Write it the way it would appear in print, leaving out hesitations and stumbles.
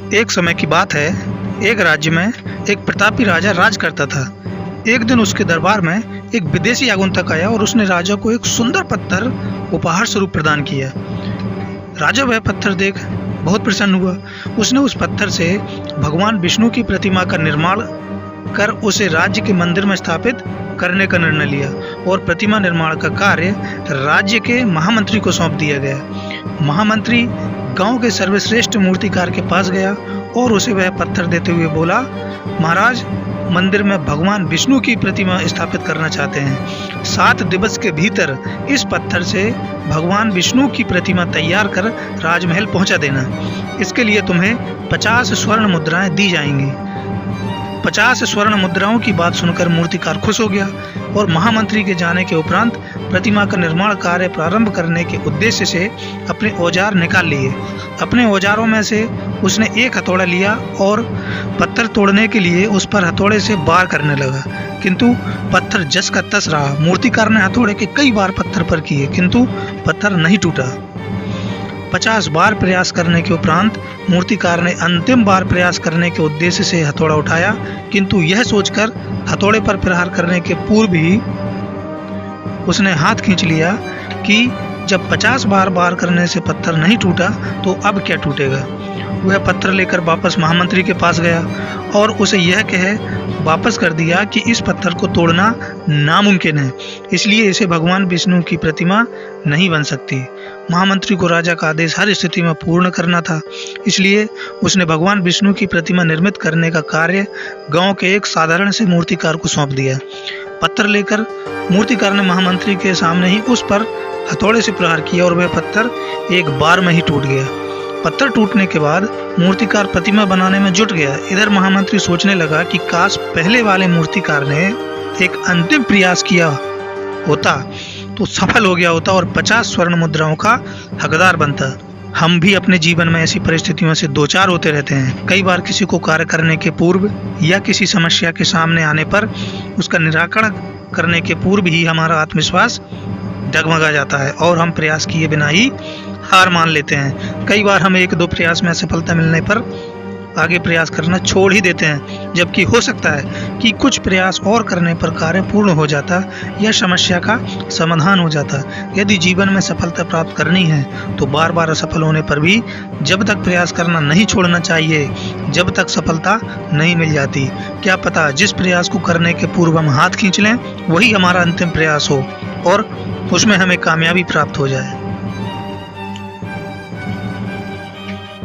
एक समय की बात है, एक राज्य में एक प्रतापी राजा राज करता था। एक दिन उसके दरबार में एक विदेशी आगंतुक आया और उसने राजा को एक सुंदर पत्थर उपहार स्वरूप प्रदान किया। राजा वह पत्थर देख बहुत प्रसन्न हुआ। उसने उस पत्थर से भगवान विष्णु की प्रतिमा का निर्माण कर उसे राज्य के मंदिर में स्थापित करने का निर्णय लिया और प्रतिमा निर्माण का कार्य राज्य के महामंत्री को सौंप दिया गया। महामंत्री गांव के सर्वश्रेष्ठ मूर्तिकार के पास गया और उसे वह पत्थर देते हुए बोला, महाराज, मंदिर में भगवान विष्णु की प्रतिमा स्थापित करना चाहते हैं। 7 दिवस के भीतर इस पत्थर से भगवान विष्णु की प्रतिमा तैयार कर राजमहल पहुंचा देना। इसके लिए तुम्हें 50 स्वर्ण मुद्राएं दी जाएंगी। 50 स्वर्ण मुद्राओं की बात सुनकर मूर्तिकार खुश हो गया और महामंत्री के जाने के उपरांत प्रतिमा का निर्माण कार्य प्रारंभ करने के उद्देश्य से अपने औजार निकाल लिए। अपने औजारों में से उसने एक हथौड़ा लिया और पत्थर तोड़ने के लिए उस पर हथौड़े से वार करने लगा, किंतु पत्थर जस का तस रहा। मूर्तिकार ने हथौड़े के कई बार पत्थर पर किए, किंतु पत्थर नहीं टूटा। 50 बार प्रयास करने के उपरांत मूर्तिकार ने अंतिम बार प्रयास करने के उद्देश्य से हथौड़ा उठाया, किंतु यह सोचकर हथौड़े पर प्रहार करने के पूर्व ही उसने हाथ खींच लिया कि जब 50 बार वार करने से पत्थर नहीं टूटा तो अब क्या टूटेगा। वह पत्थर लेकर वापस महामंत्री के पास गया और उसे यह कह वापस कर दिया कि इस पत्थर को तोड़ना नामुमकिन है, इसलिए इसे भगवान विष्णु की प्रतिमा नहीं बन सकती। महामंत्री को राजा का आदेश हर स्थिति में पूर्ण करना था, इसलिए उसने भगवान विष्णु की प्रतिमा निर्मित करने का कार्य गांव के एक साधारण से मूर्तिकार को सौंप दिया। पत्थर लेकर मूर्तिकार ने महामंत्री के सामने ही उस पर हथौड़े से प्रहार किया और वह पत्थर एक बार में ही टूट गया। पत्थर टूटने के बाद मूर्तिकार प्रतिमा बनाने में जुट गया। इधर महामंत्री सोचने लगा कि काश पहले वाले मूर्तिकार ने एक अंतिम प्रयास किया होता तो सफल हो गया होता और 50 स्वर्ण मुद्राओं का हकदार बनता। हम भी अपने जीवन में ऐसी परिस्थितियों से दो चार होते रहते हैं। कई बार किसी को कार्य करने के पूर्व या किसी समस्या के सामने आने पर उसका निराकरण करने के पूर्व ही हमारा आत्मविश्वास डगमगा जाता है और हम प्रयास किए बिना ही हार मान लेते हैं। कई बार हम 1-2 प्रयास में असफलता मिलने पर आगे प्रयास करना छोड़ ही देते हैं, जबकि हो सकता है कि कुछ प्रयास और करने पर कार्य पूर्ण हो जाता या समस्या का समाधान हो जाता। यदि जीवन में सफलता प्राप्त करनी है तो बार बार असफल होने पर भी जब तक प्रयास करना नहीं छोड़ना चाहिए जब तक सफलता नहीं मिल जाती। क्या पता जिस प्रयास को करने के पूर्व हम हाथ खींच लें वही हमारा अंतिम प्रयास हो और उसमें हमें कामयाबी प्राप्त हो जाए।